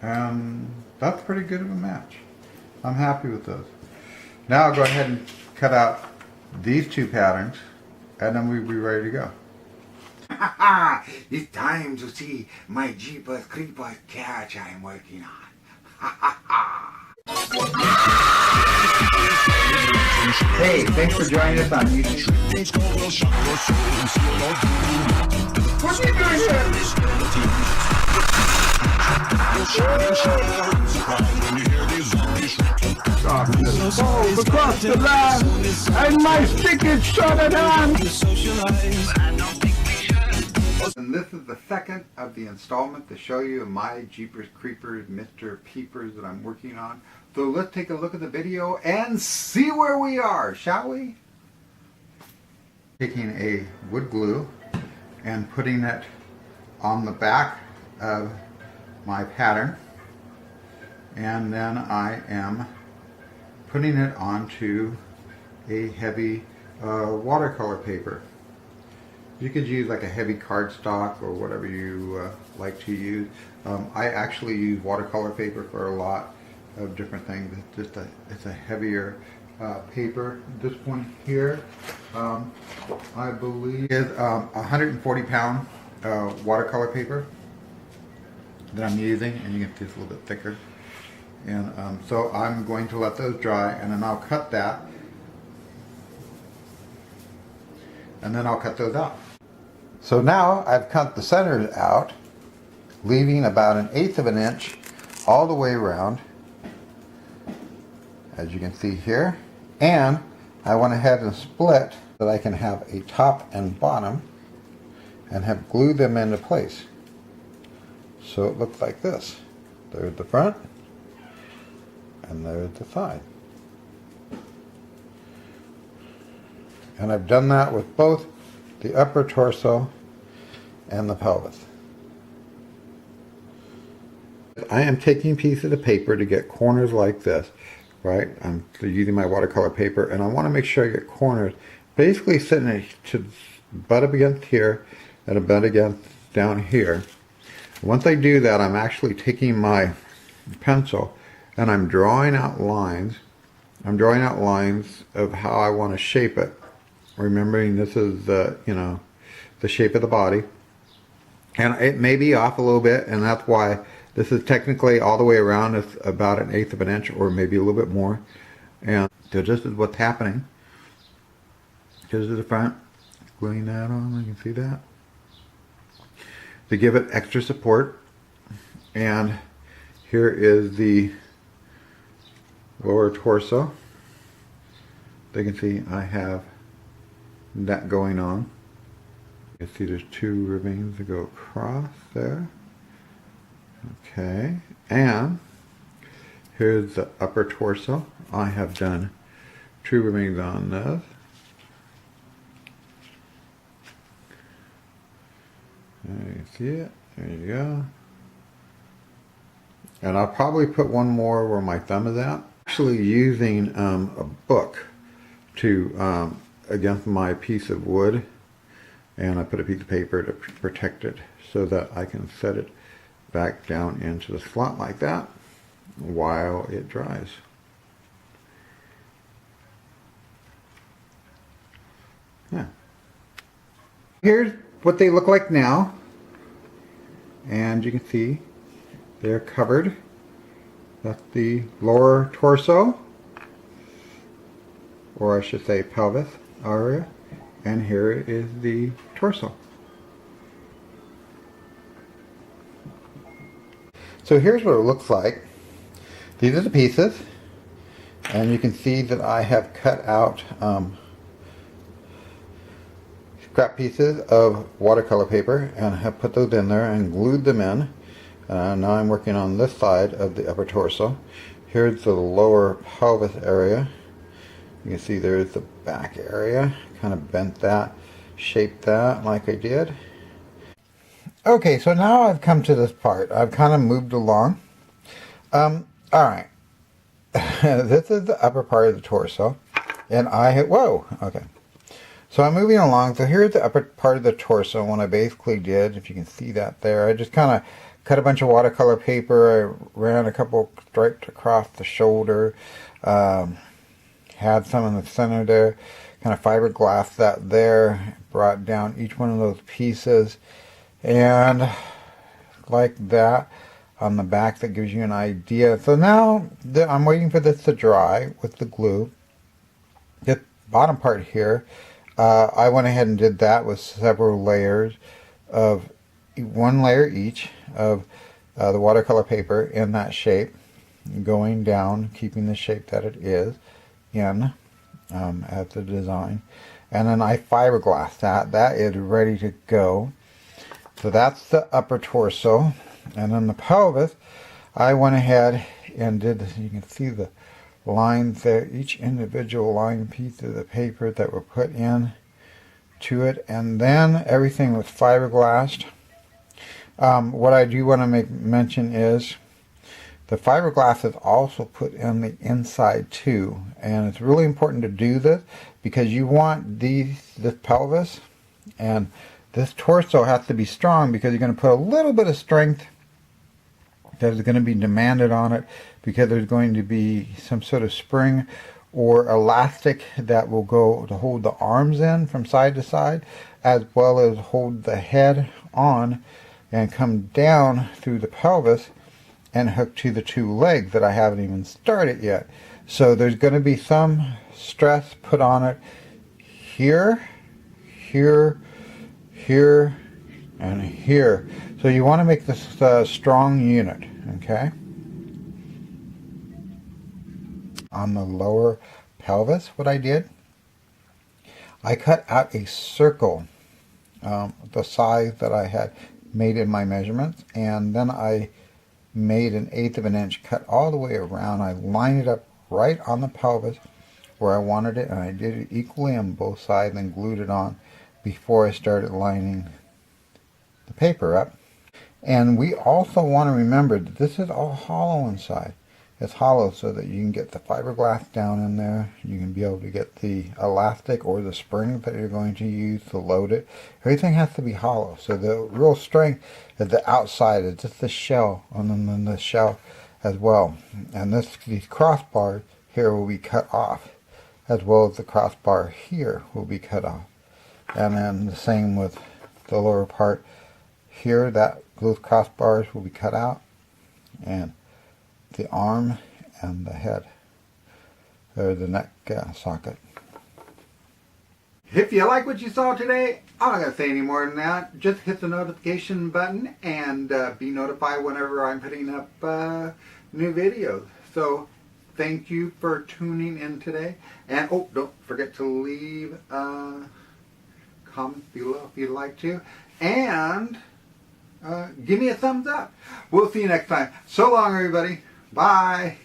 And that's pretty good of a match. I'm happy with those. Now I'll go ahead and cut out these two patterns, and then we'll be ready to go. It's time to see my Jeepers Creepers catch I'm working on. Hey, thanks for joining us on YouTube. What are you doing here? Oh, across the line, and my stick is shorter than. And this is the second of the installment to show you my Jeepers Creepers Mr. Peepers that I'm working on. So let's take a look at the video and see where we are, shall we? Taking a wood glue and putting it on the back of my pattern, and then I am putting it onto a heavy watercolor paper. You could use like a heavy cardstock or whatever you like to use. I actually use watercolor paper for a lot of different things. It's a heavier paper. This one here, I believe, is 140 pound watercolor paper that I'm using, and you can see it's a little bit thicker. And so I'm going to let those dry, and then I'll cut that, and then I'll cut those out. So now I've cut the centers out, leaving about 1/8 of an inch all the way around, as you can see here. And I went ahead and split so that I can have a top and bottom and have glued them into place. So it looks like this. There's the front, and there's the side. And I've done that with both the upper torso and the pelvis. I am taking pieces of paper to get corners like this, right? I'm using my watercolor paper, and I want to make sure I get corners basically sitting to butt up against here and a butt against down here. Once I do that, I'm actually taking my pencil and I'm drawing out lines. I'm drawing out lines of how I want to shape it. Remembering this is the, the shape of the body. And it may be off a little bit, and that's why this is technically all the way around. It's about 1/8 of an inch, or maybe a little bit more. And so this is what's happening. Here's the front. Gluing that on, you can see that. To give it extra support. And here is the lower torso. You can see I have that going on. You can see there's 2 ribbons that go across there. Okay, and here's the upper torso. I have done 2 ribbons on this. There you see it. There you go. And I'll probably put one more where my thumb is at. Actually using a book to against my piece of wood, and I put a piece of paper to protect it so that I can set it back down into the slot like that while it dries. Yeah. Here's what they look like now, and you can see they're covered. That's the lower torso, or I should say pelvis area, and here is the torso. So here's what it looks like. These are the pieces, and you can see that I have cut out scrap pieces of watercolor paper and have put those in there and glued them in. Now I'm working on this side of the upper torso. Here's the lower pelvis area. You can see there's the back area. Kind of bent that, shaped that like I did. Okay, so now I've come to this part. I've kind of moved along. Alright. This is the upper part of the torso. And I hit, whoa, okay. So I'm moving along. So here's the upper part of the torso. What I basically did, if you can see that there, I just kind of cut a bunch of watercolor paper. I ran a couple stripes across the shoulder. Had some in the center there. Kind of fiberglass that there. Brought down each one of those pieces. And like that on the back, that gives you an idea. So now I'm waiting for this to dry with the glue. The bottom part here, I went ahead and did that with several layers of one layer each of the watercolor paper in that shape, going down, keeping the shape that it is in at the design. And then I fiberglass that. That is ready to go. So that's the upper torso. And then the pelvis, I went ahead and did this. You can see the lines there, each individual line piece of the paper that were put in to it, and then everything was fiberglassed. What I do want to mention is the fiberglass is also put in the inside too, and it's really important to do this because you want this pelvis and this torso has to be strong, because you're going to put a little bit of strength that is going to be demanded on it, because there's going to be some sort of spring or elastic that will go to hold the arms in from side to side, as well as hold the head on and come down through the pelvis and hook to the two legs that I haven't even started yet. So there's going to be some stress put on it here, here, here, and here. So you want to make this a strong unit, okay? On the lower pelvis, what I did, I cut out a circle the size that I had made in my measurements, and then I made an 1/8 of an inch cut all the way around. I lined it up right on the pelvis where I wanted it, and I did it equally on both sides and glued it on before I started lining the paper up. And we also want to remember that this is all hollow inside. It's hollow so that you can get the fiberglass down in there. You can be able to get the elastic or the spring that you're going to use to load it. Everything has to be hollow. So the real strength is the outside. It's just the shell, and then the shell as well. And these crossbars here will be cut off, as well as the crossbar here will be cut off. And then the same with the lower part here, those crossbars will be cut out, and the arm and the head, or the neck socket. If you like what you saw today, I'm not going to say any more than that. Just hit the notification button and be notified whenever I'm putting up new videos. So thank you for tuning in today. And oh, don't forget to leave comments below if you'd like to. And give me a thumbs up. We'll see you next time. So long, everybody. Bye.